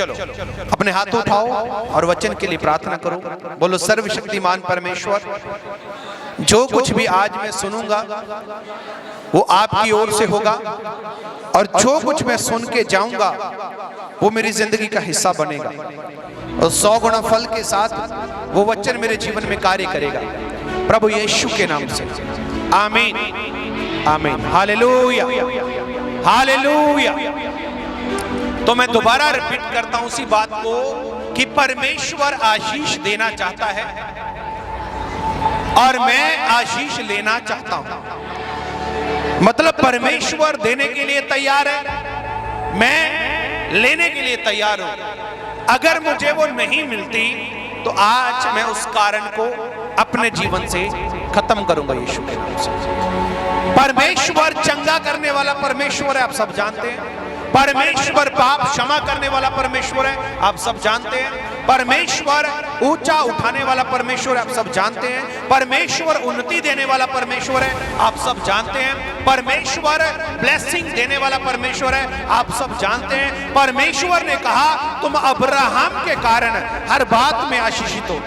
अपने हाथ उठाओ और वचन के लिए प्रार्थना करो। बोलो, सर्वशक्तिमान परमेश्वर, जो कुछ भी आज मैं सुनूंगा वो आपकी ओर से होगा, और जो कुछ मैं सुन के जाऊंगा वो मेरी जिंदगी का हिस्सा बनेगा, और 100 गुना फल के साथ वो वचन मेरे जीवन में कार्य करेगा, प्रभु यीशु के नाम से, आमीन आमीन। Hallelujah hallelujah. तो मैं दोबारा रिपीट करता हूं उसी बात को कि परमेश्वर आशीष देना चाहता है और मैं आशीष लेना चाहता हूं। मतलब परमेश्वर देने के लिए तैयार है, मैं लेने के लिए तैयार हूं। अगर मुझे वो नहीं मिलती तो आज मैं उस कारण को अपने जीवन से खत्म करूंगा यीशु के नाम से। परमेश्वर चंगा करने वाला परमेश्वर है, आप सब जानते हैं। परमेश्वर पाप क्षमा करने वाला परमेश्वर है, आप सब जानते हैं। परमेश्वर ऊंचा उठाने वाला परमेश्वर है, आप सब जानते हैं। परमेश्वर उन्नति देने वाला परमेश्वर है, आप सब जानते हैं। परमेश्वर ब्लेसिंग देने वाला परमेश्वर है, आप सब जानते हैं। परमेश्वर ने कहा तुम अब्राहम के कारण हर बात में आशीषित हो।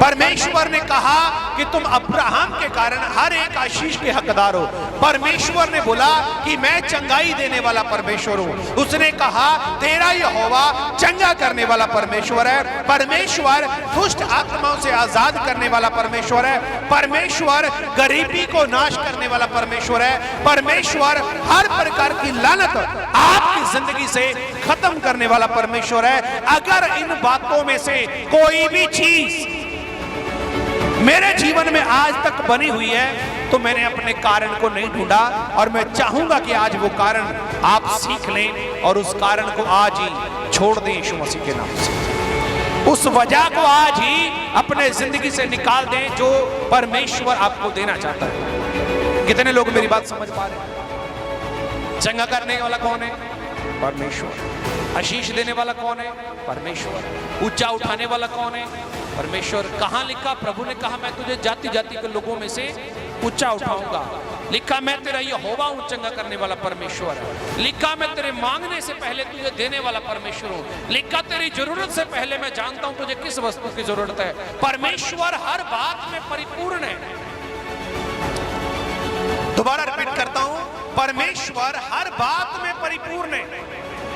परमेश्वर ने कहा कि तुम अब्राहम के कारण हर एक आशीष के हकदार हो। परमेश्वर ने बोला कि मैं चंगाई देने वाला परमेश्वर हूं। उसने कहा तेरा यहोवा चंगा करने वाला परमेश्वर है। परमेश्वर दुष्ट आत्माओं से आजाद करने वाला परमेश्वर है। परमेश्वर गरीबी को नाश करने वाला परमेश्वर है। परमेश्वर हर प्रकार की लानत आपकी जिंदगी से खत्म करने वाला परमेश्वर है। अगर इन बातों में से कोई भी चीज मेरे जीवन में आज तक बनी हुई है तो मैंने अपने कारण को नहीं ढूंढा, और मैं चाहूंगा कि आज वो कारण आप सीख लें और उस कारण को आज ही छोड़ दें यीशु मसीह के नाम से। उस वजह को आज ही अपने जिंदगी से निकाल दें जो परमेश्वर आपको देना चाहता है। कितने लोग मेरी बात समझ पा रहे हैं? चंगा करने वाला कौन है? परमेश्वर। आशीष देने वाला कौन है? परमेश्वर। ऊंचा उठाने वाला कौन है? परमेश्वर। कहां लिखा? प्रभु ने कहा मैं तुझे जाति जाति के लोगों में से ऊंचा उठाऊंगा। लिखा मैं तेरा यहोवा हूं, चंगा करने वाला परमेश्वर है। लिखा मैं तेरे मांगने से पहले तुझे देने वाला परमेश्वर हूं। लिखा तेरी जरूरत से पहले मैं जानता हूं तुझे किस वस्तु की जरूरत है। परमेश्वर हर बात में परिपूर्ण है। दोबारा रिपीट करता हूं, परमेश्वर हर बात में परिपूर्ण है।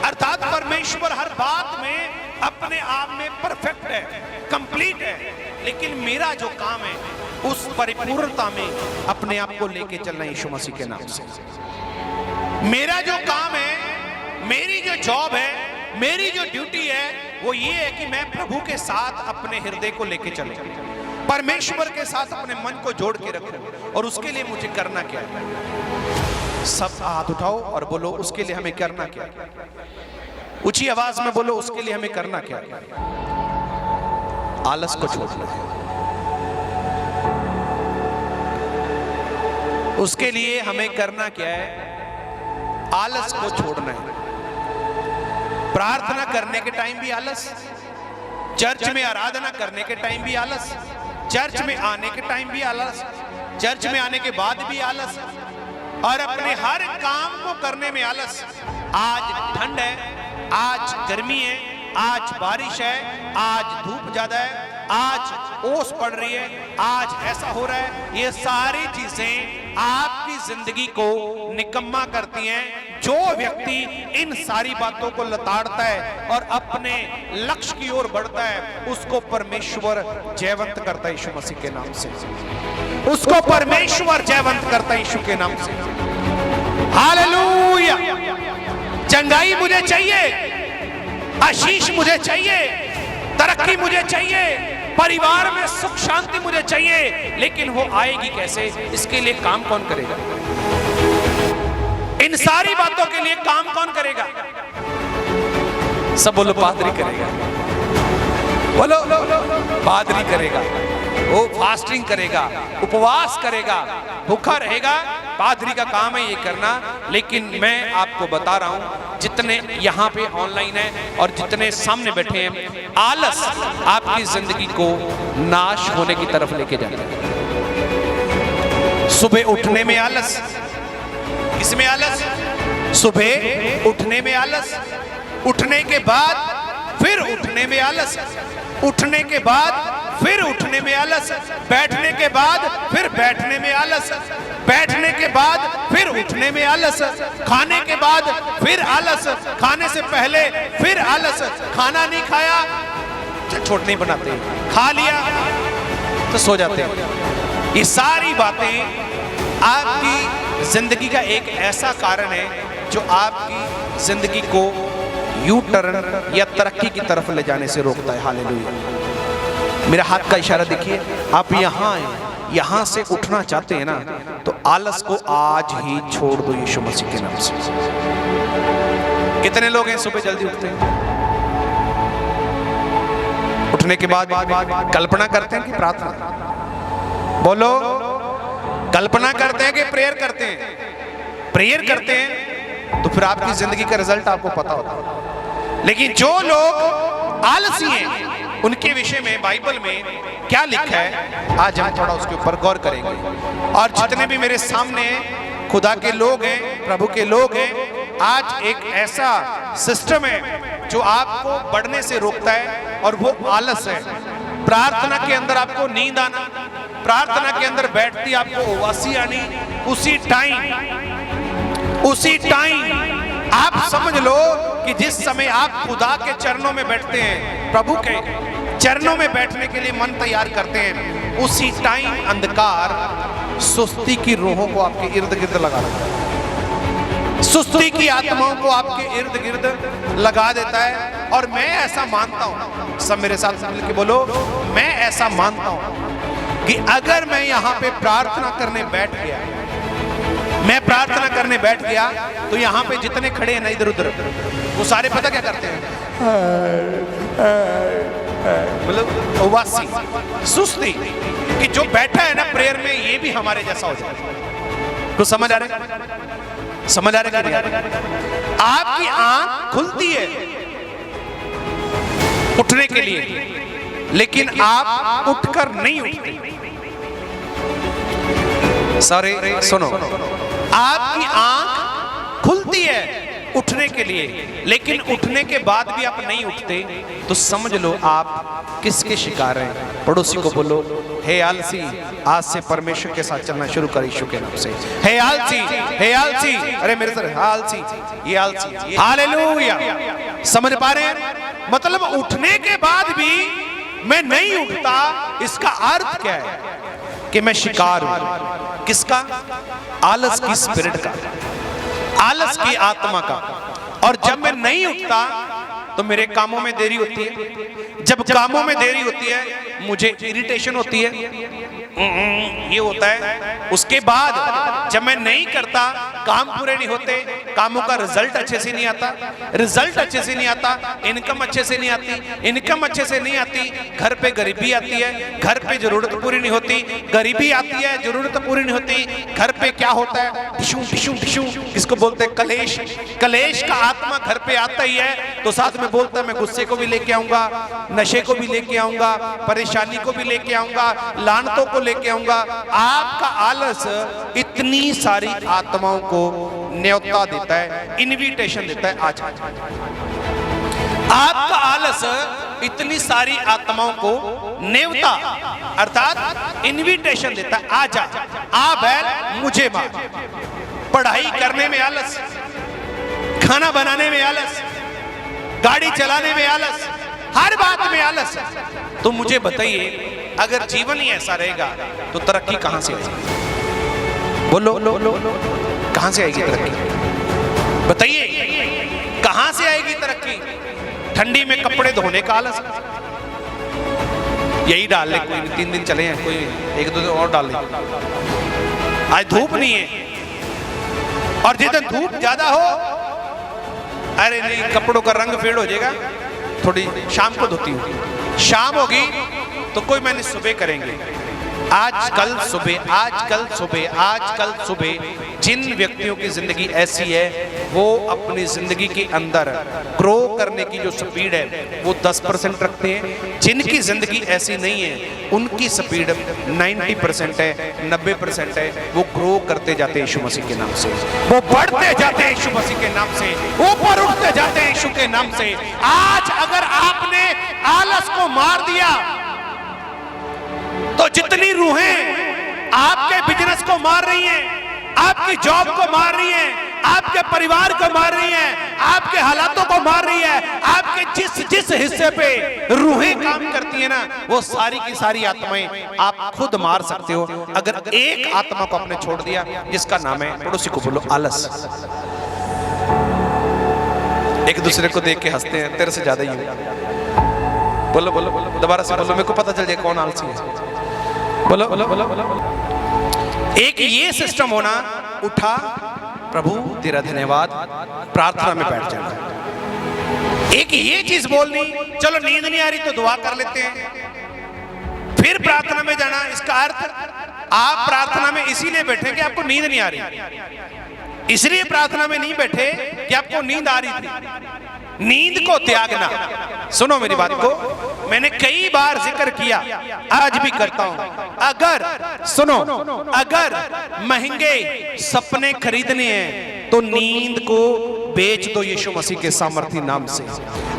अर्थात परमेश्वर हर बात में अपने आप में परफेक्ट है, कंप्लीट है। लेकिन मेरा जो काम है उस परिपूर्णता में अपने आप को लेके चलना यीशु मसीह के नाम से। मेरा जो काम है, मेरी जो जॉब है, मेरी जो ड्यूटी है वो ये है कि मैं प्रभु के साथ अपने हृदय को लेके चलूं, परमेश्वर के साथ अपने मन को जोड़ के रखूं। और उसके लिए मुझे करना क्या है? सब हाथ उठाओ और बोलो उसके लिए हमें करना क्या है। ऊंची आवाज में बोलो उसके लिए हमें करना क्या है। आलस को छोड़ना है, उसके लिए हमें करना क्या है? आलस को छोड़ना है। प्रार्थना करने के टाइम भी आलस, चर्च में आराधना करने के टाइम भी आलस, चर्च में आने के टाइम भी आलस, चर्च में आने के बाद भी आलस, और अपने हर काम को करने में आलस। आज ठंड है, आज गर्मी है, आज बारिश है, आज धूप ज्यादा है, आज ओस पड़ रही है, आज ऐसा हो रहा है। ये सारी चीजें आपकी जिंदगी को निकम्मा करती हैं। जो व्यक्ति इन सारी बातों को लताड़ता है और अपने लक्ष्य की ओर बढ़ता है उसको परमेश्वर जयवंत करता है यीशु मसीह के नाम से। उसको परमेश्वर जयवंत करता है यीशु के नाम से। हालेलुया। चंगाई मुझे चाहिए, आशीष मुझे चाहिए, तरक्की मुझे चाहिए, परिवार में सुख शांति मुझे चाहिए, लेकिन वो आएगी कैसे? इसके लिए काम कौन करेगा? इन सारी बातों के लिए काम कौन करेगा? सब बोलो पादरी करेगा। बोलो पादरी करेगा। वो फास्टिंग करेगा, उपवास करेगा, भूखा रहेगा। पादरी का काम है ये करना। लेकिन मैं आपको बता रहा हूं, जितने यहाँ पे ऑनलाइन है और जितने सामने बैठे हैं, आलस आपकी जिंदगी को नाश होने की तरफ लेके जाता है। सुबह उठने में आलस, किसमें आलस? सुबह उठने में आलस, उठने के बाद फिर उठने में आलस, उठने के बाद फिर उठने में आलस, बैठने के बाद फिर बैठने में आलस, बैठने के बाद फिर उठने में आलस, खाने के बाद फिर आलस, खाने से पहले फिर आलस, खाना नहीं खाया छोट नहीं बनाते, खा लिया तो सो जाते हैं। ये सारी बातें आपकी जिंदगी का एक ऐसा कारण है जो आपकी जिंदगी को यू टर्न या तरक्की की तरफ ले जाने से रोकता है। हालेलुया। मेरा हाथ का इशारा देखिए, आप यहाँ आए, यहाँ से उठना चाहते हैं ना, तो आलस को आज ही छोड़ दो यीशु मसीह के नाम से। कितने लोग हैं सुबह जल्दी उठते हैं? उठने के बाद कल्पना करते हैं कि प्रार्थना? बोलो, कल्पना करते हैं कि प्रेयर करते हैं? प्रेयर करते हैं तो फिर आपकी जिंदगी का रिजल्ट आपको पता होता है। लेकिन जो लोग आलसी हैं उनके विषय में बाइबल में क्या लिखा है, आज हम थोड़ा उसके ऊपर गौर करेंगे। और जितने भी मेरे सामने खुदा के लोग हैं, प्रभु के लोग हैं, आज एक ऐसा सिस्टम है जो आपको बढ़ने से रोकता है और वो आलस है। प्रार्थना के अंदर आपको नींद आना, प्रार्थना के अंदर बैठती आपको उबासी आनी, उसी टाइम आप समझ लो कि जिस समय आप खुदा के चरणों में बैठते हैं, प्रभु के चरणों में बैठने के लिए मन तैयार करते हैं, उसी टाइम अंधकार सुस्ती की रूहों को आपके इर्द गिर्द लगा देता है, सुस्ती की आत्माओं को आपके इर्द गिर्द लगा देता है। और मैं ऐसा मानता हूं, सब मेरे साथ मिलकर बोलो, मैं ऐसा मानता हूं कि अगर मैं यहाँ पे प्रार्थना करने बैठ गया, मैं प्रार्थना करने बैठ गया, तो यहाँ पे जितने खड़े हैं ना इधर उधर, वो सारे पता क्या करते हैं? मतलब उबासी, सुस्ती, कि जो बैठा है ना प्रेयर में ये भी हमारे जैसा हो जाए। कुछ समझ आ रहा है? समझ आ रहा है? आपकी आंख खुलती है उठने के लिए, लेकिन आप उठकर नहीं उठते। सॉरी, सुनो, आपकी आंख खुलती है उठने के लिए, लेकिन उठने के बाद भी आप नहीं उठते, तो समझ लो आप किसके शिकार हैं। पड़ोसी को बोलो, हे आलसी, आज से परमेश्वर के साथ चलना शुरू कर यीशु के नाम से। हे आलसी, हे आलसी, अरे मेरे सर आलसी, ये आलसी, हालेलुया। समझ पा रहे हैं? मतलब उठने के बाद भी मैं नहीं उठता, इसका अर्थ क्या है? कि मैं शिकार हूं। किसका? आलस की स्पिरिट का, आलस की आत्मा का। और जब मैं नहीं उठता तो मेरे कामों में देरी होती है। जब कामों में देरी होती है मुझे इरिटेशन होती है, ये होता है। उसके बाद जब मैं नहीं करता, काम पूरे नहीं होते, कामों का रिजल्ट अच्छे से नहीं आता, रिजल्ट अच्छे से नहीं आता, इनकम अच्छे से नहीं आती, इनकम अच्छे से नहीं आती, घर पे गरीबी आती है, घर पे जरूरत पूरी नहीं होती, गरीबी आती है, जरूरत पूरी नहीं होती, घर पे क्या होता है? टिशू टिशू टिशू, इसको बोलते हैं कलेश। कलेश का आत्मा घर पे आता ही है, तो साथ में बोलता है मैं गुस्से को भी लेके आऊंगा, नशे को भी लेके आऊंगा, परेशानी को भी लेके आऊंगा, लानतों को लेके आऊंगा। आपका आलस इतनी सारी आत्माओं को न्योता देता है, इनविटेशन देता है, आज आपका आलस इतनी सारी आत्माओं को न्योता अर्थात इनविटेशन देता है, आजा, आ बैल मुझे मार। पढ़ाई करने में आलस, खाना बनाने में आलस, गाड़ी चलाने में आलस, हर बात में आलस। तो मुझे बताइए, अगर जीवन ही ऐसा रहेगा तो तरक्की कहां से आएगी? बोलो, कहां से आएगी तरक्की? बताइए, कहां से आएगी तरक्की? ठंडी में कपड़े धोने का आलस, यही डाल ले, कोई 3 दिन चले हैं, कोई 1-2 दिन और डाल ले, आज धूप नहीं है। और जिस दिन धूप ज्यादा हो, अरे नहीं, कपड़ों का रंग फेड हो जाएगा, थोड़ी शाम को धोती हूँ, शाम होगी तो कोई मैंने सुबह करेंगे। आजकल सुबह जिन व्यक्तियों की जिंदगी ऐसी है वो अपनी जिंदगी के अंदर ग्रो करने की जो स्पीड है वो 10% रखते हैं। जिनकी जिंदगी ऐसी नहीं है उनकी स्पीड 90% है, 90% है। वो ग्रो करते जाते हैं यीशु मसीह के नाम से, वो बढ़ते जाते हैं यीशु मसीह के नाम से, ऊपर उठते जाते हैं यीशु के नाम से। आज अगर आपने आलस को मार दिया तो जितनी रूहें आपके बिजनेस को मार रही हैं, आपकी जॉब को मार रही हैं, आपके परिवार को मार रही हैं, आपके हालातों को मार रही है, आपके जिस हिस्से पे रूहें काम करती है ना वो सारी की सारी आत्माएं आप खुद मार सकते हो अगर एक आत्मा को आपने छोड़ दिया जिसका नाम है, पड़ोसी को बोलो, आलस। एक दूसरे को देख के हंसते हैं, तेरे से ज्यादा ही है। बोलो बोलो बोलो, दोबारा से बोलो, मेरे को पता चल जाए कौन आलसी है। बोलो बोलो बोलो बोलो। एक ये सिस्टम होना, उठा प्रभु तेरा धन्यवाद, प्रार्थना में बैठ जाना। एक ये चीज बोलनी, चलो नींद नहीं आ रही तो दुआ कर लेते हैं, फिर प्रार्थना में जाना। इसका अर्थ आप प्रार्थना में इसीलिए बैठे कि आपको नींद नहीं आ रही, इसलिए प्रार्थना में नहीं बैठे कि आपको नींद आ रही थी। नींद को त्यागना, सुनो मेरी बात को, मैंने कई बार जिक्र किया, आज भी करता हूं। अगर सुनो, अगर महंगे सपने खरीदने हैं तो नींद को बेच दो यीशु मसीह के सामर्थी नाम से।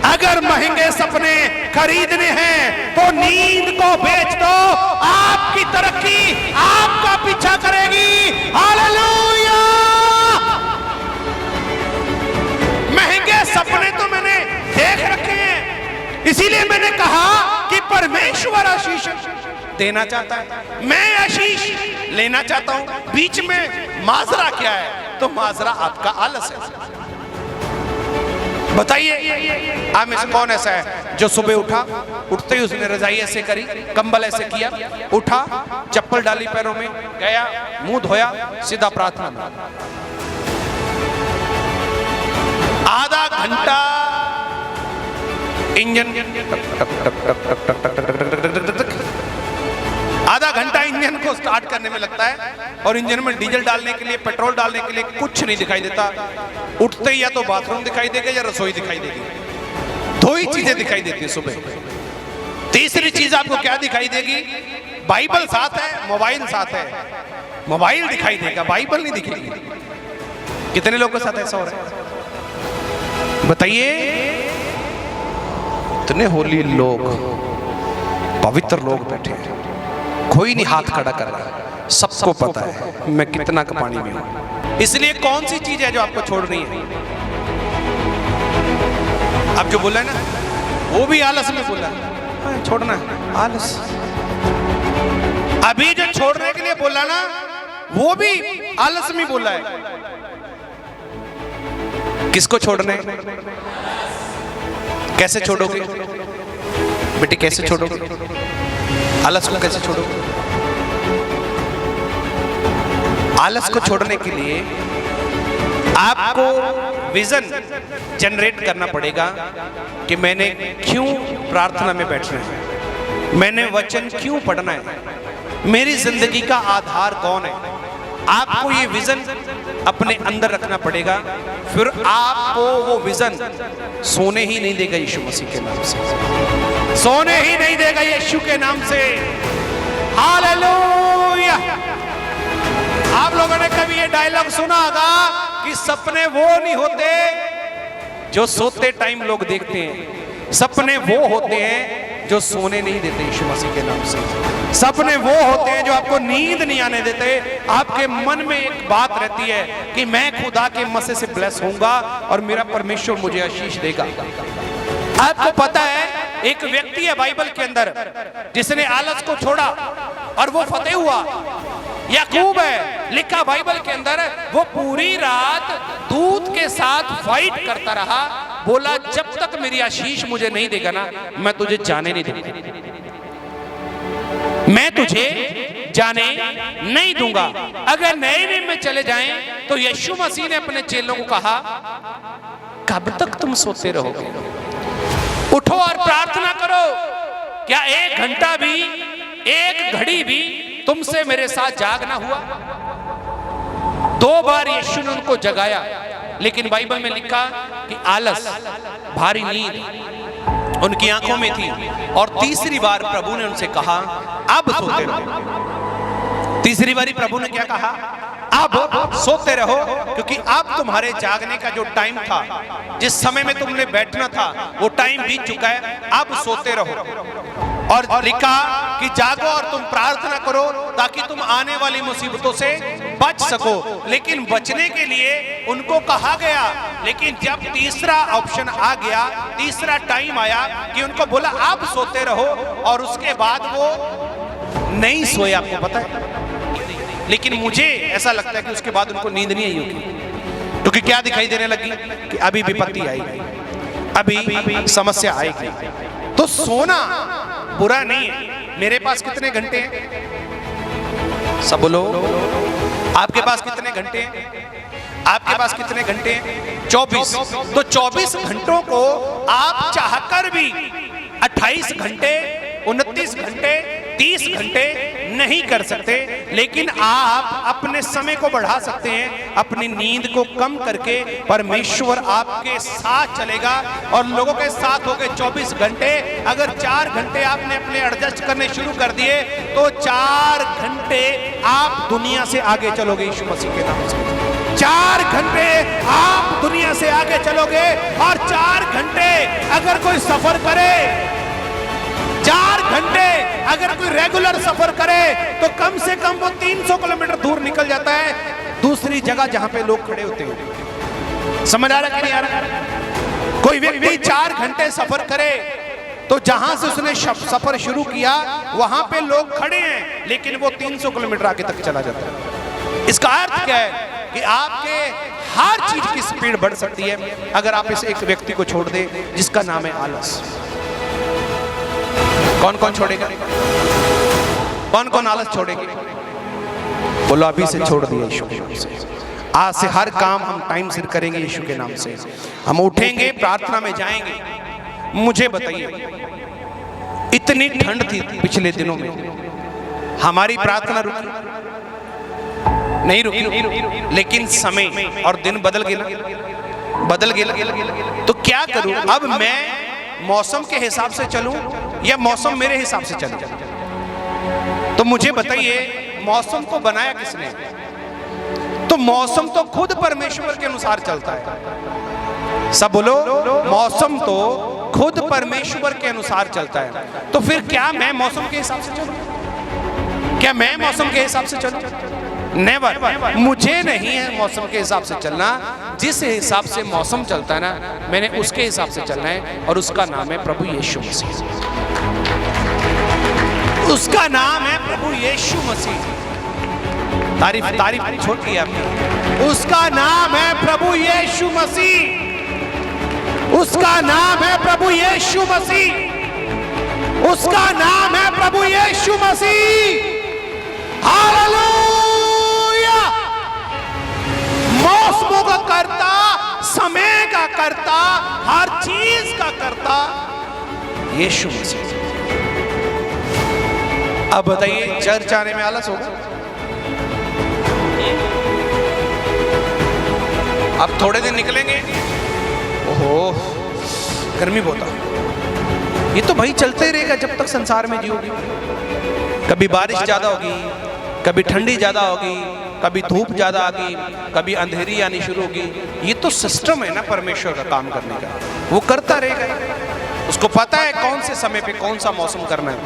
अगर महंगे सपने खरीदने हैं तो नींद को बेच दो, आपकी तरक्की आपका पीछा करेगी। हालेलुया। महंगे सपने तो मैंने देख रखे हैं, इसीलिए मैंने कहा कि परमेश्वर आशीष देना चाहता है, मैं आशीष लेना चाहता हूं। बीच में माजरा क्या है? तो माजरा आपका आलस है। बताइए आप में से कौन ऐसा है जो सुबह उठा, उठते ही उसने रजाई ऐसे करी, कंबल ऐसे किया, उठा, चप्पल डाली पैरों में, गया, मुंह धोया, सीधा प्रार्थना में। आधा घंटा इंजन, आधा घंटा इंजन को स्टार्ट करने में लगता है और इंजन में डीजल डालने के लिए, पेट्रोल डालने के लिए कुछ नहीं दिखाई देता। उठते ही या तो बाथरूम दिखाई देगा या रसोई दिखाई देगी, दो ही चीजें दिखाई देती है सुबह। तीसरी चीज आपको क्या दिखाई देगी? बाइबल साथ है, मोबाइल साथ है, मोबाइल दिखाई देगा, बाइबल नहीं दिखेगी। कितने लोगों के साथ ऐसा हो रहा है बताइए? इतने होली लोग, पवित्र लोग बैठे हैं, कोई नहीं हाथ खड़ा कर रहा, सबको पता है मैं कितना का पानी में हूं। इसलिए कौन सी चीज है जो आपको छोड़नी है? आप जो बोला है ना वो भी आलस में बोला है, छोड़ना है आलस। अभी जो छोड़ने के लिए बोला ना वो भी आलस में बोला है। किसको छोड़ना है? कैसे छोड़ोगे बेटी, कैसे छोड़ोगे आलस को? कैसे छोड़ोगे? आलस को छोड़ने के लिए आपको विजन जनरेट करना पड़ेगा कि मैंने क्यों प्रार्थना में बैठना है, मैंने वचन क्यों पढ़ना है, मेरी जिंदगी का आधार कौन है। आपको ये विजन अपने अंदर रखना पड़ेगा, फिर आपको वो विजन सोने ही नहीं देगा यीशु मसीह के नाम से, सोने ही नहीं देगा यीशु के नाम से। हालेलुया। आप लोगों ने कभी ये डायलॉग सुना होगा कि सपने वो नहीं होते जो सोते टाइम लोग देखते हैं, सपने वो होते हैं जो सोने नहीं देते यीशु मसीह के नाम से। सपने वो होते हैं जो आपको नींद नहीं आने देते। आपके मन में एक बात रहती है कि मैं खुदा के मसे से ब्लेस होऊंगा और मेरा परमेश्वर मुझे आशीष देगा। आपको पता है एक व्यक्ति है बाइबल के अंदर जिसने आलस को छोड़ा और वो फतेह हुआ। याकूब है, लिखा बाइबल के अंदर, वो पूरी रात दूत के साथ फाइट करता रहा, बोला जब तक मेरी आशीष मुझे नहीं देगा ना मैं तुझे जाने नहीं दूंगा, मैं तुझे जाने नहीं दूंगा। अगर नए नियम में चले जाएं तो यीशु मसीह ने अपने चेलों को कहा कब तक तुम सोते रहोगे, उठो और प्रार्थना करो। क्या एक घंटा भी, एक घड़ी भी तुमसे मेरे साथ जाग ना हुआ। 2 बार यीशु ने उनको जगाया, लेकिन बाइबल में लिखा कि आलस, भारी नींद उनकी आंखों में थी। और तीसरी बार प्रभु ने उनसे कहा, अब सोते रहो। तीसरी बारी प्रभु ने क्या कहा? अब सोते रहो, क्योंकि अब तुम्हारे जागने का जो टाइम था, जिस समय में तुमने बैठना था, वो टाइम बीत चुका है, अब सोते रहो। और लिखा कि जागो और तुम प्रार्थना करो ताकि तुम आने वाली मुसीबतों से बच सको। लेकिन बचने के लिए उनको कहा गया, लेकिन जब तीसरा ऑप्शन आ गया, तीसरा टाइम आया कि उनको बोला अब सोते रहो, और उसके बाद वो नहीं सोए। आपको पता है, लेकिन मुझे ऐसा लगता है कि उसके बाद उनको नींद नहीं आई होगी, क्योंकि क्या दिखाई देने लगी कि अभी विपत्ति आएगी, अभी समस्या आएगी। तो सोना बुरा नहीं है। मेरे पास कितने घंटे हैं? सब बोलो, आपके पास कितने घंटे हैं? आपके पास कितने घंटे हैं? 24। तो 24 घंटों को आप चाहकर भी 28 घंटे, 29 घंटे, 30 घंटे नहीं कर सकते, लेकिन आप अपने समय को बढ़ा सकते हैं। अपनी नींद को कम करके परमेश्वर आपके साथ चलेगा और लोगों के साथ होके 24 घंटे। अगर 4 घंटे आपने अपने एडजस्ट करने शुरू कर दिए, तो 4 घंटे आप दुनिया से आगे चलोगे यीशु मसीह के नाम से। 4 घंटे आप दुनिया से आगे चलोगे। और 4 घंटे अगर कोई सफर करे, 4 घंटे अगर कोई रेगुलर सफर करे, तो कम से कम वो 300 किलोमीटर दूर निकल जाता है दूसरी जगह जहां पे लोग खड़े होते हैं। समझ आ रहा है कि नहीं आ रहा? कोई व्यक्ति 4 घंटे सफर करे, तो जहां से उसने सफर शुरू किया वहां पे लोग खड़े हैं, लेकिन वो 300 किलोमीटर आगे तक चला जाता है। इसका अर्थ क्या है कि आपके हर चीज की स्पीड बढ़ सकती है अगर आप इस एक व्यक्ति को छोड़ दे, जिसका नाम है आलस। कौन कौन छोड़ेगा? कौन कौन आलस छोड़ेंगे? बोलो, अभी से छोड़ दिया यीशु के नाम से। आज से हर काम हम टाइम से करेंगे यीशु के नाम से। हम उठेंगे, प्रार्थना में जाएंगे। मुझे बताइए, इतनी ठंड थी पिछले दिनों में, हमारी प्रार्थना रुकी नहीं? रुकी। लेकिन समय और दिन बदल गया, बदल गया। तो क्या करूं? अब मैं मौसम के हिसाब से चलूं या मौसम मेरे हिसाब से चले? तो मुझे बताइए, मौसम को बनाया किसने? तो मौसम तो खुद परमेश्वर के अनुसार चलता है। सब बोलो, मौसम तो खुद परमेश्वर के अनुसार चलता है। तो फिर क्या मैं मौसम के हिसाब से चलूं? क्या मैं मौसम के हिसाब से चलूं? नेवर। मुझे नहीं है मौसम के हिसाब से चलना। जिस हिसाब से मौसम चलता है ना, मैंने उसके हिसाब से चलना है, और उसका नाम है प्रभु यीशु मसीह। उसका नाम है प्रभु यीशु मसीह। तारीफ छोड़ दी आपने। उसका नाम है प्रभु यीशु मसीह। उसका नाम है प्रभु यीशु मसीह। उसका नाम है प्रभु यीशु मसीह। हालेलुया। मौसमों का करता, समय का करता, हर चीज का करता यीशु मसीह। अब बताइए, चर्च आने में आलस होगा? अब थोड़े दिन निकलेंगे, ओहो गर्मी बहुत है। ये तो भाई चलते ही रहेगा जब तक संसार में जियोगे। कभी बारिश ज्यादा होगी, कभी ठंडी ज्यादा होगी, कभी धूप ज्यादा आ गई, कभी अंधेरी आनी शुरू होगी। ये तो सिस्टम है ना परमेश्वर का काम करने का, वो करता रहेगा। उसको पता है कौन से समय पे कौन सा मौसम करना है।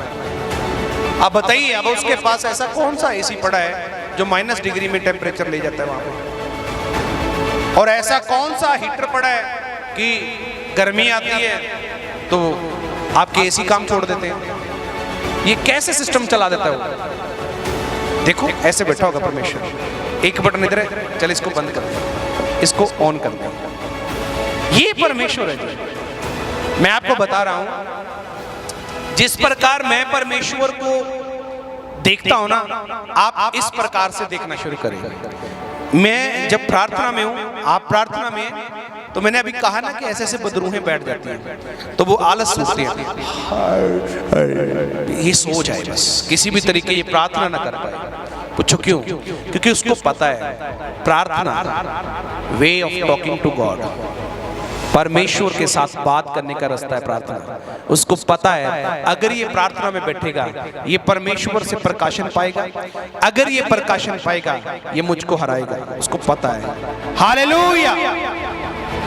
अब बताइए, अब उसके पास ऐसा कौन सा एसी पड़ा है जो -, डिग्री में टेम्परेचर ले जाता है वहां पे? और ऐसा कौन सा हीटर पड़ा है कि गर्मी आती है तो आपके एसी काम छोड़ देते हैं? ये कैसे सिस्टम चला देता है वो? देखो, ऐसे बैठा होगा परमेश्वर, एक बटन इधर है, चल इसको बंद कर दे, इसको ऑन कर दे। ये परमेश्वर है जी। मैं आपको बता रहा हूं, जिस प्रकार मैं परमेश्वर को देखता हूं ना, आप इस प्रकार से देखना शुरू करेंगे। मैं जब प्रार्थना में हूं, आप प्रार्थना में, तो मैंने अभी कहा ना कि ऐसे ऐसे बदरूहें बैठ जाती हैं, तो वो आलस सोचती हैं, ये सो जाए बस, किसी भी तरीके ये प्रार्थना ना कर पाए। पूछो क्यों? क्योंकि उसको पता है प्रार्थना way of talking to God, परमेश्वर के साथ बात करने का रास्ता है प्रार्थना। उसको पता है अगर ये प्रार्थना में बैठेगा ये परमेश्वर से प्रकाशन पाएगा, अगर ये प्रकाशन पाएगा ये मुझको हराएगा, उसको पता है। हालेलुया!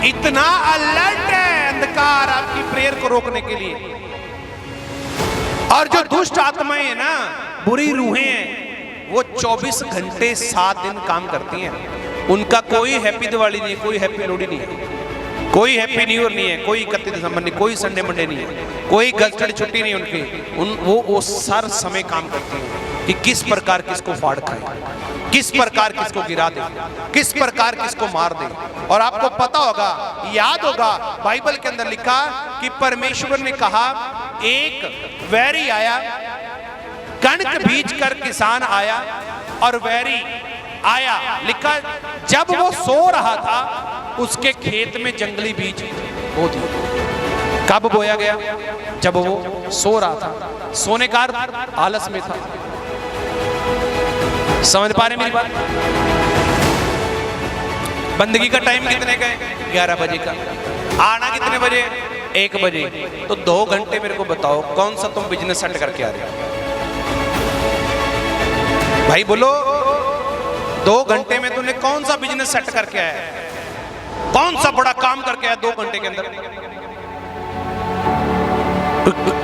इतना अलर्ट है अंधकार आपकी प्रेयर को रोकने के लिए। और जो दुष्ट आत्माएं है ना, बुरी रूहें हैं, वो 24 घंटे 7 दिन काम करती हैं। उनका कोई हैप्पी दिवाली नहीं है, कोई हैप्पी लोहड़ी नहीं है, कोई हैप्पी न्यू ईयर नहीं है, कोई 31 दिसंबर नहीं, कोई संडे मंडे नहीं है, कोई गजटड़ी छुट्टी नहीं उनकी। वो सर समय काम करती है कि किस प्रकार किसको फाड़ खाए, किस प्रकार किसको गिरा दे, किस प्रकार किसको मार दे। और आपको पता होगा, याद होगा, बाइबल के अंदर लिखा कि परमेश्वर ने कहा एक वैरी आया, कणक बीज कर किसान आया, और वैरी आया, लिखा जब वो सो रहा था उसके खेत में जंगली बीज बो दिए। कब बोया गया? जब वो सो रहा था। सोने का अर्थ आलस में था। समझ पा रहे मेरी बात? बंदगी का टाइम कितने का है? 11 बजे का। आना कितने बजे? 1 बजे। तो 2 घंटे मेरे को बताओ कौन सा तुम बिजनेस सेट करके आ रहे हो? भाई बोलो, 2 घंटे में तूने कौन सा बिजनेस सेट करके आया? कौन सा बड़ा काम करके आया 2 घंटे के अंदर?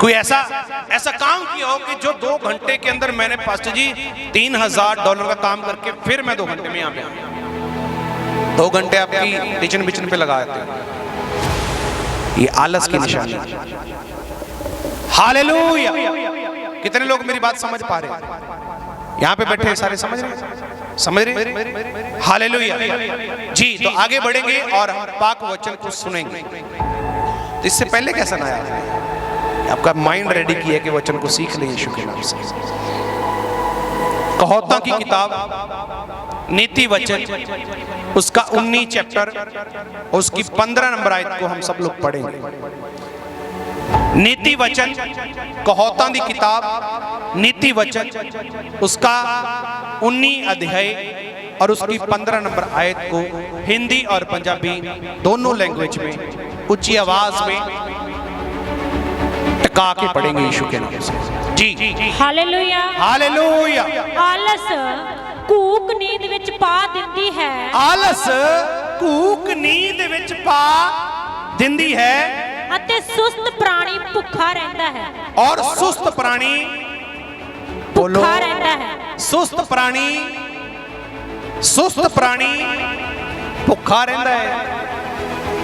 कोई ऐसा काम किया हो कि जो 2 घंटे के अंदर मैंने पास्टर जी $3000 का काम करके फिर मैं 2 घंटे में यहाँ पे आया। 2 घंटे आपकी किचन बिचन पे लगाए थे। ये आलस की निशानी। हालेलुया! कितने लोग मेरी बात समझ पा रहे हैं? यहाँ पे बैठे सारे समझ रहे? हालेलुया जी। तो आगे बढ़ेंगे और हम पाक वचन को सुनेंगे। तो इससे पहले कैसा ना आया, आपका माइंड रेडी किया कि वचन को सीख ले यीशु के नाम से। कहोता की किताब नीति वचन उसका 19 चैप्टर उसकी 15 नंबर आयत को हम सब लोग पढ़ेंगे। नीति वचन कहोता की किताब नीति वचन उसका 19 अध्याय और उसकी 15 नंबर आयत को हिंदी और पंजाबी दोनों लैंग्वेज में ऊंची आवाज में टका के पढ़ेंगे यीशु के नाम से। जी हालेलुया हालेलुया। आलस कूक नींद विच पा दिंदी है। आलस कूक नींद विच पा दिंदी है ਅਤੇ ਸੁਸਤ ਪ੍ਰਾਣੀ ਭੁੱਖਾ ਰਹਿੰਦਾ ਹੈ। और सुस्त प्राणी बोलो, ਭੁੱਖਾ ਰਹਿੰਦਾ ਹੈ। सुस्त प्राणी भूखा रहता है।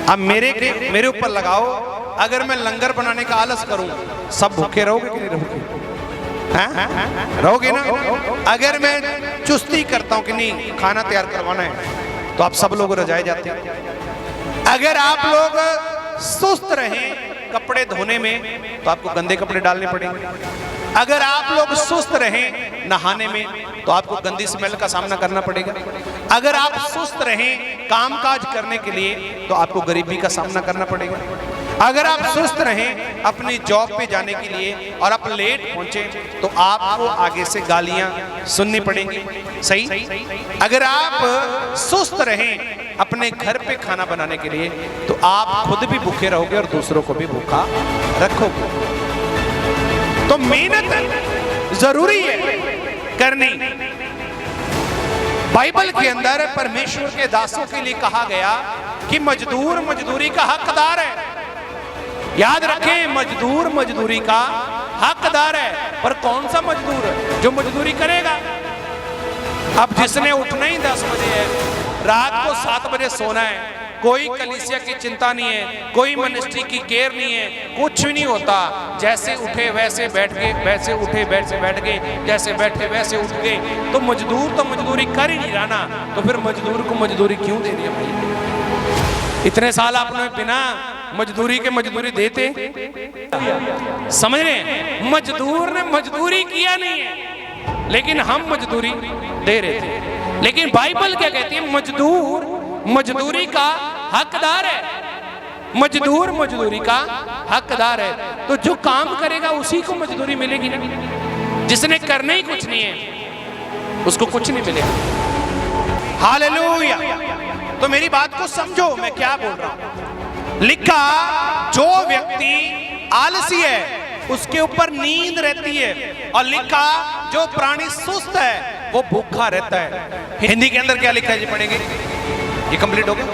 अब मेरे ऊपर लगाओ, अगर मैं लंगर बनाने का आलस करूं, सब भूखे रहोगे कि नहीं रहोगे? रहोगे ना? अगर मैं चुस्ती करता हूं कि नहीं खाना तैयार करवाना है, तो आप सब लोग रजाए जाते हैं। अगर आप लोग सुस्त रहें कपड़े धोने में, तो आपको गंदे कपड़े डालने पड़ेंगे। अगर आप लोग सुस्त रहें नहाने में, तो आपको गंदी स्मेल का सामना करना पड़ेगा। अगर आप सुस्त रहें कामकाज करने के लिए, तो आपको गरीबी का सामना करना पड़ेगा। अगर आप सुस्त रहें अपनी जॉब पे जाने के लिए और आप लेट पहुंचे, तो आपको आगे से गालियां सुननी पड़ेंगी। सही? अगर आप सुस्त रहें अपने घर पे खाना बनाने के लिए, तो आप खुद भी भूखे रहोगे और दूसरों को भी भूखा रखोगे। तो मेहनत जरूरी है करनी। बाइबल के अंदर परमेश्वर के दासों के लिए कहा गया कि मजदूर मजदूरी का हकदार है। याद रखें, मजदूर मजदूरी का हकदार है। पर कौन सा मजदूर है जो मजदूरी करेगा? अब जिसने उठना ही 10 बजे है, रात को 7 बजे सोना है, कोई कलीसिया की चिंता नहीं है, कोई मिनिस्ट्री की केयर नहीं है, कुछ भी नहीं होता। जैसे उठे वैसे बैठ गए, वैसे उठे वैसे बैठ गए, जैसे बैठे वैसे उठ गए। तो मजदूर तो मजदूरी कर ही नहीं रहा ना, तो फिर मजदूर को मजदूरी क्यों देनी है भाई? इतने साल आपने बिना मजदूरी के मजदूरी देते, समझ रहे हैं? मजदूर ने मजदूरी किया नहीं है, लेकिन हम मजदूरी दे रहे थे। लेकिन बाइबल क्या कहती है? मजदूर मजदूरी का हकदार है, मजदूर मजदूरी का हकदार है। तो जो काम करेगा उसी को मजदूरी मिलेगी ना, जिसने करना ही कुछ नहीं है उसको कुछ नहीं मिलेगा। हालेलुया। तो मेरी बात को समझो मैं क्या बोल रहा हूं। लिखा जो व्यक्ति आलसी है उसके ऊपर नींद रहती है, और लिखा जो प्राणी सुस्त है वो भूखा रहता है। हिंदी के अंदर क्या लिखा है जी, पढ़ेंगे, ये कंप्लीट होगा।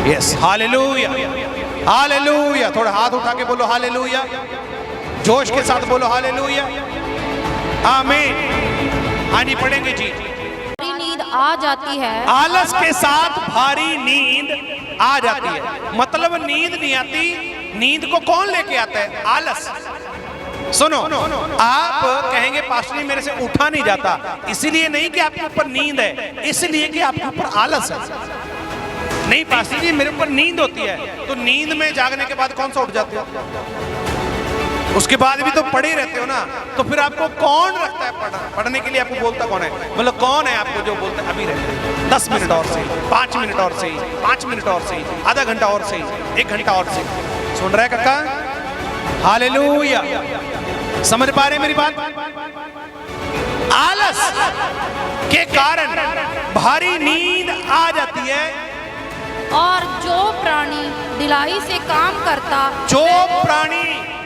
Yes, hallelujah hallelujah. थोड़ा हाथ उठा के बोलो हालेलुया, जोश के साथ बोलो हालेलुया, आमीन। हाँ जी, पढ़ेंगे जी। भारी नींद आ जाती है, आलस के साथ भारी नींद आ जाती है। मतलब नींद नहीं आती, नींद को कौन लेके आता है? आलस। सुनो, आप कहेंगे पास्टर जी मेरे से उठा नहीं जाता, इसीलिए नहीं कि आपके ऊपर नींद है, इसलिए कि आपके ऊपर आलस है। नहीं पास्टर जी मेरे ऊपर नींद होती है, तो नींद में जागने के बाद कौन सा उठ जाते हो? उसके बाद भी तो पढ़े रहते हो ना, तो फिर आपको कौन रखता है पढ़ने के लिए? आपको बोलता कौन है? मतलब कौन है आपको जो बोलता है अभी रहते 10 मिनट और सही, 5 मिनट और सही, 5 मिनट और सही, आधा घंटा और सही, 1 घंटा और सही। सुन रहा है काका? हालेलुया। समझ पा रहे मेरी बात? आलस के कारण भारी नींद आ जाती है, और जो प्राणी ढिलाई से काम करता, जो प्राणी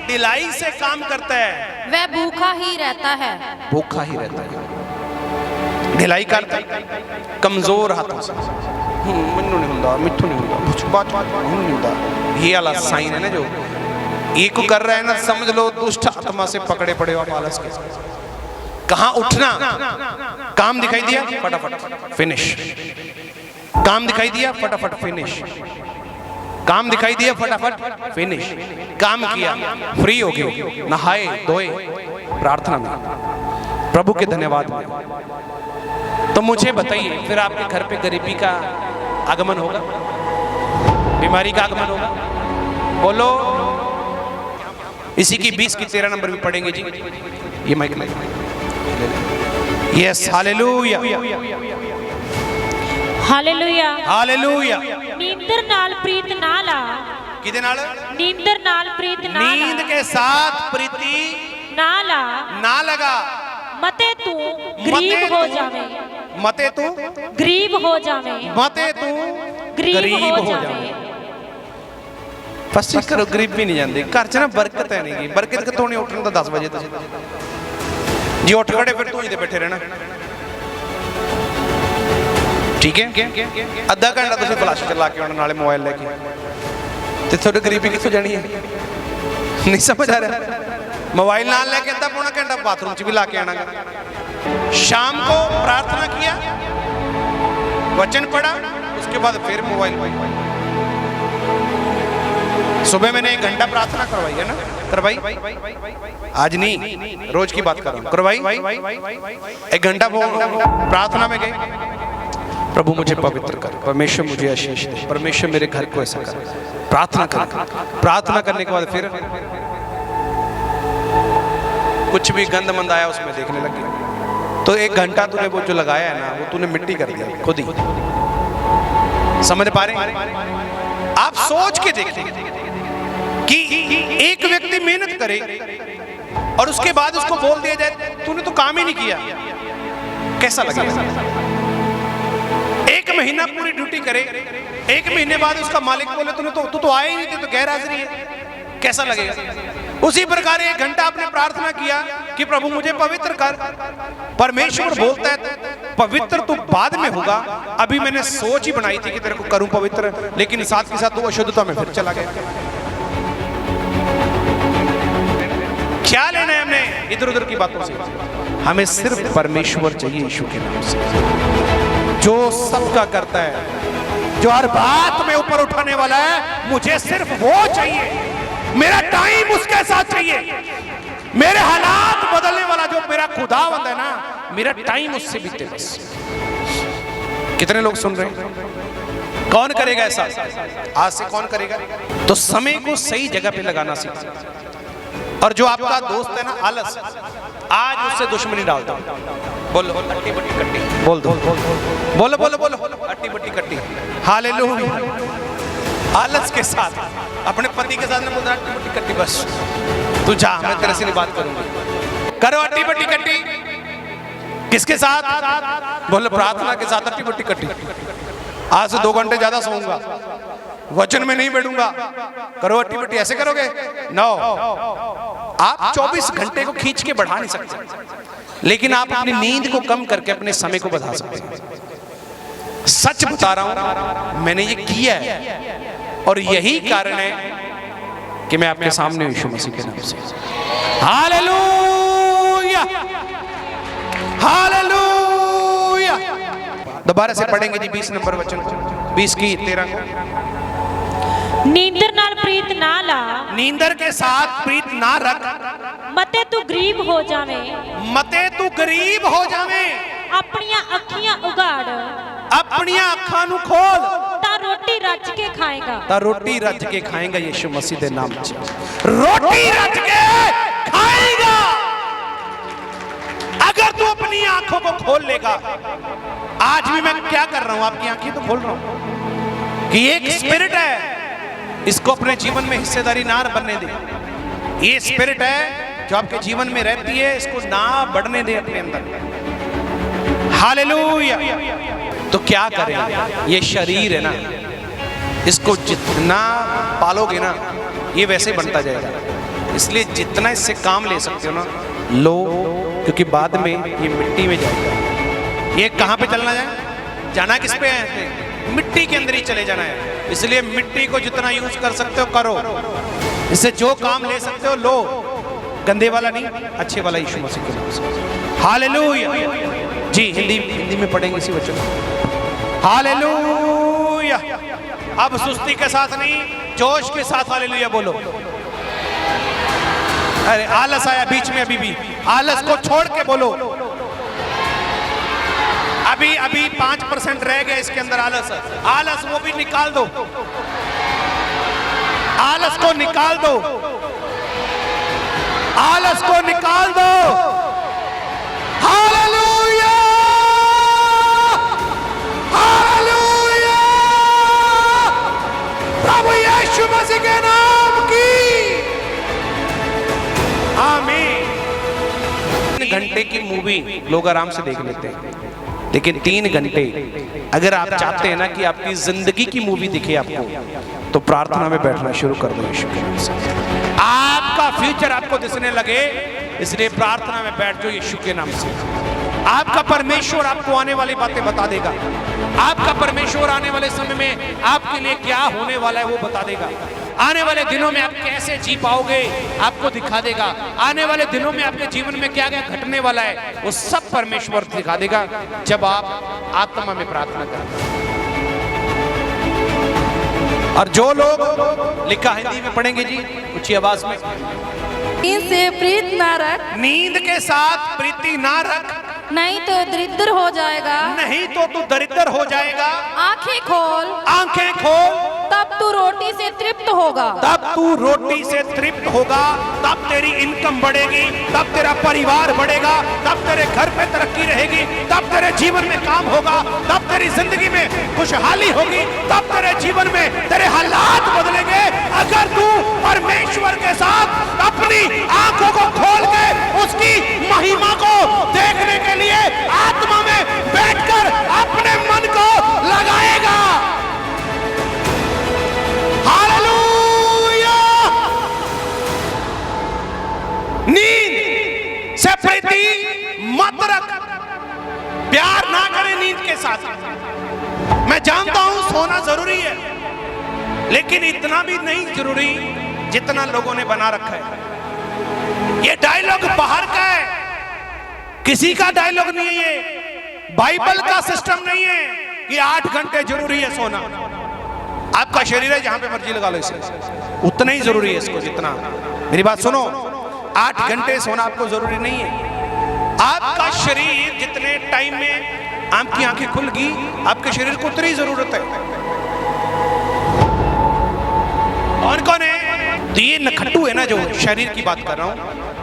ढिलाई से काम करता है वह भूखा ही रहता है। भूखा ही रहता है। ढिलाई करता है कमजोर हाथों से, ਮੈਨੂੰ नहीं ਹੁੰਦਾ, मिठू नहीं ਹੁੰਦਾ, कुछ बात नहीं ਹੁੰਦਾ। ये वाला साइन है ना, जो ये को कर रहा है ना, समझ लो दुष्ट आत्मा से पकड़े पड़े हो आलस के। कहां उठना, काम दिखाई दिया फटाफट फिनिश, काम दिखाई दिया फटाफट फिनिश, काम दिखाई दिया फटाफट फिनिश, काम किया फ्री हो गए, नहाए धोए प्रार्थना में, प्रभु के धन्यवाद में। तो मुझे बताइए फिर आपके घर पे गरीबी का आगमन होगा, बीमारी का आगमन होगा? बोलो। इसी की 20 की 13 नंबर भी पढ़ेंगे जी। ये माइक ले, यस, हालेलुया ਹਾਲੇਲੂਇਆ। हालेलुया। ਨੀਂਦਰ ਨਾਲ ਪ੍ਰੀਤ ਨਾ ਲਾ, किदे नाल? ਨੀਂਦਰ ਨਾਲ ਪ੍ਰੀਤ ਨਾ नींद ਲਾ, के साथ प्रीति ਨਾ ਲਾ, ना लगा, ਮਤੇ ਤੂੰ ਗਰੀਬ ਹੋ ਜਾਵੇਂ, मते तू ਗਰੀਬ ਹੋ ਜਾਵੇਂ, मते तू ਗਰੀਬ ਹੋ ਜਾਵੇਂ। फस्ट करो, गरीब भी नहीं जाते घर च ना, बरकत है नहीं। बरकत कितों नहीं उठने तो 10 बजे जी उठ खड़े, फिर तू ही बैठे रहना, ठीक है? अद्धा घंटा तुम फ्लैश चला के आना, नाले मोबाइल लेके, तो थोड़ी गरीबी कितों जानी है? नहीं समझ आ रहा? मोबाइल नाल लेके अद्धा पौना घंटा बाथरूम च भी ला के आना। शाम को प्रार्थना किया, वचन पढ़ा, उसके बाद फिर मोबाइल। सुबह मैंने 1 घंटा प्रार्थना करवाई है ना, करवाई? आज नहीं, रोज की बात कर रहा हूं, करवाई। 1 घंटा प्रार्थना में गए, प्रभु मुझे पवित्र कर, परमेश्वर मुझे आशीष दे, परमेश्वर मेरे घर को ऐसा कर, प्रार्थना कर। प्रार्थना करने के बाद फिर कुछ भी गंद मंद आया उसमें देखने लगे, तो 1 घंटा तूने वो जो लगाया है ना, वो तूने मिट्टी कर दिया खुद ही। समझ पा रहे? आप सोच के देखिए कि एक व्यक्ति मेहनत करे और उसके बाद उसको बोल दिया जाए तूने तो काम ही नहीं किया, कैसा लगेगा? 1 महीना पूरी ड्यूटी करे, 1 महीने बाद उसका मालिक बोले तू तो आए ही नहीं थे, तो गैर हाजिरी है, कैसा लगेगा? उसी प्रकार 1 घंटा आपने प्रार्थना किया कि प्रभु मुझे पवित्र कर, परमेश्वर बोलता है पवित्र तो बाद में होगा, अभी मैंने सोच ही बनाई थी कि तेरे को करूं पवित्र, लेकिन साथ के साथ तू अशुद्धता में फिर चला गया। क्या लेना है हमने इधर उधर की बातों से? हमें सिर्फ परमेश्वर चाहिए यीशु के नाम से, जो सबका करता है, जो हर बात में ऊपर उठाने वाला है। मुझे सिर्फ वो चाहिए, मेरा टाइम उसके साथ चाहिए, मेरे हालात बदलने वाला जो मेरा खुदावंद है ना, मेरा टाइम उससे बीते बस। कितने लोग सुन रहे हैं? कौन करेगा ऐसा? आज से कौन करेगा? तो समय को सही जगह पे लगाना सीख। और जो आपका दोस्त है ना आलस, आज उससे दुश्मनी डाल दो। बोलो अट्टी बट्टी कट्टी, बोल दो, बोलो बोलो बोलो, अट्टी बट्टी कट्टी। हालेलुया। आलस के साथ अपने पति के साथ ने बोला अट्टी बट्टी कट्टी, बस तू जा, मैं तेरे से नहीं बात करूंगी। करो अट्टी बट्टी कट्टी। किसके साथ? बोले प्रार्थना के साथ अट्टी बट्टी कट्टी। आज से 2 घंटे ज्यादा सोऊंगा, वचन में नहीं बैठूंगा। करो अट्टी बट्टी। ऐसे करोगे? नो। आप 24 घंटे को खींच के बढ़ा नहीं सकते, लेकिन आप अपनी नींद को कम करके अपने समय को बढ़ा सकते हैं। सच बता रहा हूं, मैंने ये किया है और यही कारण है कि मैं आपके सामने यीशु मसीह के नाम से। Hallelujah, hallelujah. दोबारा से पढ़ेंगे जी 20 नंबर वचन को, 20 की 13 को। नींदर नाल प्रीत ना ला, नींदर के साथ प्रीत ना रख, मते तू गरीब हो जावे, मते तू गरीब हो जावे। अपनियां अखियां उगाड़, अपनियां अखां नू खोल, ता रोटी रच के खाएगा। ता रोटी रच के खाएगा। यीशु मसीह के नाम से रोटी रच के खाएगा। अगर तू अपनी आंखों को खोल लेगा, आज भी मैं क्या कर रहा हूं, आपकी आंखें तो खोल रहा हूं कि एक स्पिरिट है, इसको अपने जीवन में हिस्सेदारी ना बनने दे। ये स्पिरिट है जो आपके जीवन में रहती है, इसको ना बढ़ने दे अपने अंदर। हालेलुया। तो क्या करें? ये शरीर है ना, इसको जितना पालोगे ना, ये वैसे बनता जाएगा। इसलिए जितना इससे काम ले सकते हो ना लो, क्योंकि बाद में ये मिट्टी में जाएगा। ये कहां पे चलना जाए? जाना किस पे है? मिट्टी के अंदर ही चले जाना है। इसलिए मिट्टी को जितना यूज कर सकते हो करो, इससे जो काम ले सकते हो लो। गंदे वाला नहीं, अच्छे वाला यीशु मसीह के नाम से। हालेलुया जी। हिंदी में पढ़ेंगे इसी वचन को। हालेलुया। अब सुस्ती के साथ नहीं, जोश के साथ हालेलुया बोलो। अरे आलस आया बीच में, अभी भी आलस को छोड़ के बोलो। अभी 5% रह गया इसके अंदर आलस। आलस वो भी निकाल दो, आलस को निकाल दो, आलस को निकाल दो। Hallelujah, hallelujah. प्रभु यीशु मसीह के नाम की आमीन। 3 घंटे की मूवी लोग आराम से देख लेते हैं, लेकिन 3 घंटे अगर आप चाहते हैं ना कि आपकी जिंदगी की मूवी दिखे आपको, तो प्रार्थना में बैठना शुरू कर दो। यीशु के नाम से आपका फ्यूचर आपको दिखने लगे, इसलिए प्रार्थना में बैठ जाओ यीशु के नाम से। आपका परमेश्वर आपको आने वाली बातें बता देगा। आपका परमेश्वर आने वाले समय में आपके लिए क्या होने वाला है वो बता देगा। आने वाले दिनों में आप कैसे जी पाओगे आपको दिखा देगा। आने वाले दिनों में आपके जीवन में क्या क्या घटने वाला है वो सब परमेश्वर दिखा देगा, जब आप आत्मा में प्रार्थना करेंगे। और जो लोग, लिखा हिंदी में पढ़ेंगे जी ऊंची आवाज में, नींद से प्रीत ना रख, नींद के साथ प्रीति ना रख, नहीं तो दरिद्र हो जाएगा, नहीं तो तू दरिद्र हो जाएगा। आंखें खोल, आंखें खोल, तब तू रोटी से तृप्त होगा, तब तू रोटी से तृप्त होगा, तब तेरी इनकम बढ़ेगी, तब तेरा परिवार बढ़ेगा, तब तेरे घर पे तरक्की रहेगी, तब तेरे जीवन में काम होगा, तब तेरी जिंदगी में खुशहाली होगी, तब तेरे जीवन में तेरे हालात बदलेंगे। अगर तू परमेश्वर के साथ अपनी आंखों को खोल के उसकी महिमा को देखने के लिए आत्मा में बैठकर अपने मन को लगाएगा। हालेलुया। नींद से प्रीति मत रख, प्यार ना करें नींद के साथ। मैं जानता हूं सोना जरूरी है, लेकिन इतना भी नहीं जरूरी जितना लोगों ने बना रखा है। ये डायलॉग बाहर का है, किसी का डायलॉग नहीं है, बाइबल का सिस्टम नहीं है कि 8 घंटे जरूरी है सोना। आपका शरीर है, जहां पे मर्जी लगा लो इसे, उतना ही जरूरी है इसको जितना। मेरी बात सुनो, 8 घंटे सोना आपको जरूरी नहीं है। आपका शरीर जितने टाइम में आपकी आंखें खुल गई, आपके शरीर को उतनी जरूरत है। और कौन है? तो ये नखट्टू है ना, जो शरीर की बात कर रहा हूं,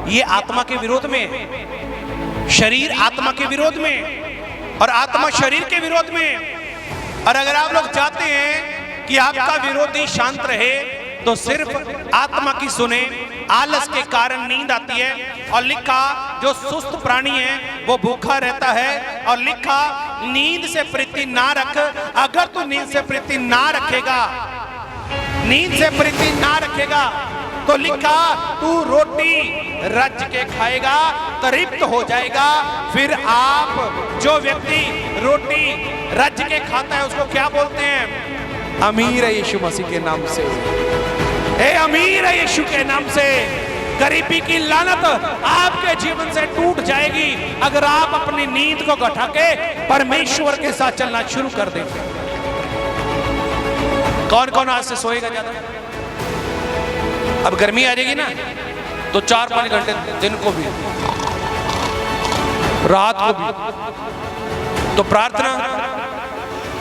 ये आत्मा के विरोध में है। शरीर आत्मा के विरोध में और आत्मा शरीर के विरोध में। और अगर आप लोग चाहते हैं कि आपका विरोधी शांत रहे तो सिर्फ आत्मा की सुने। आलस के कारण नींद आती है, और लिखा जो सुस्त प्राणी है वो भूखा रहता है, और लिखा नींद से प्रीति ना रख। अगर तू नींद से प्रीति ना रखेगा, नींद से प्रीति ना रखेगा, तो लिखा तू रोटी रज के खाएगा, तृप्त हो जाएगा। फिर आप जो व्यक्ति रोटी रज के खाता है उसको क्या बोलते हैं? अमीर है यीशु मसीह के नाम से। ए अमीर है यीशु के नाम से। गरीबी की लानत आपके जीवन से टूट जाएगी अगर आप अपनी नींद को घटा के परमेश्वर के साथ चलना शुरू कर दें। कौन कौन आज से सोएगा ज्यादा? अब गर्मी आ जाएगी ना, तो 4-5 घंटे दिन को भी, रात को भी। तो प्रार्थना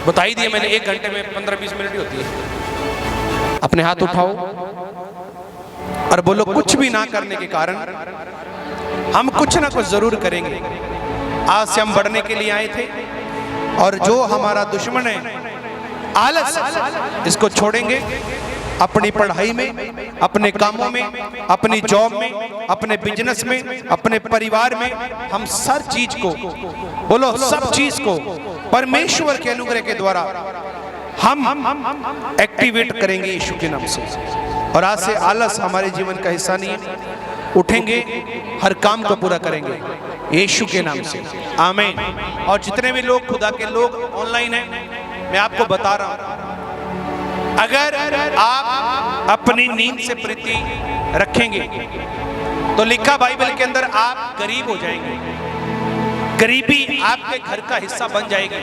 बता ही दिया मैंने, 1 घंटे में 15-20 मिनट ही होती है। अपने हाथ उठाओ और बोलो, कुछ भी ना करने के कारण हम कुछ ना कुछ जरूर करेंगे। आज से हम बढ़ने के लिए आए थे, और जो हमारा दुश्मन है आलस, इसको छोड़ेंगे। अपनी पढ़ाई में, अपने कामों में, अपनी जॉब में, अपने बिजनेस में, अपने परिवार में, हम हर चीज को, बोलो सब चीज को परमेश्वर के अनुग्रह के द्वारा हम एक्टिवेट करेंगे यीशु के नाम से। और आज से आलस हमारे जीवन का हिस्सा नहीं है। उठेंगे, हर काम को पूरा करेंगे यीशु के नाम से। आमीन। और जितने भी लोग, खुदा के लोग ऑनलाइन हैं, मैं आपको बता रहा हूं, अगर आप अपनी नींद से प्रीति रखेंगे तो लिखा बाइबल के अंदर आप गरीब हो जाएंगे, गरीबी आपके घर का हिस्सा बन जाएगी।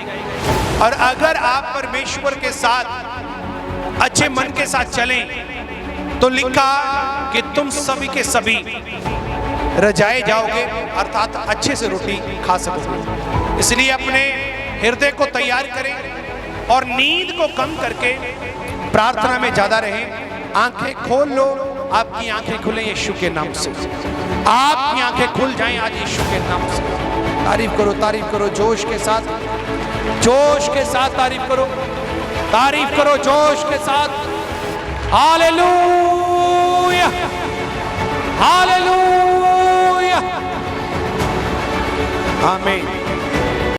और अगर आप परमेश्वर के साथ अच्छे मन के साथ चलें तो लिखा कि तुम सभी के सभी रजाए जाओगे, अर्थात अच्छे से रोटी खा सकोगे। इसलिए अपने हृदय को तैयार करें और नींद को कम करके प्रार्थना में ज्यादा रहें। आंखें खोल लो, आपकी आंखें खुले यीशु के नाम से। आपकी आंखें खुल जाएं आज यीशु के नाम से। तारीफ करो, तारीफ करो जोश के साथ, जोश के साथ तारीफ करो, तारीफ करो जोश के साथ। हालेलुया, हालेलुया, आमीन।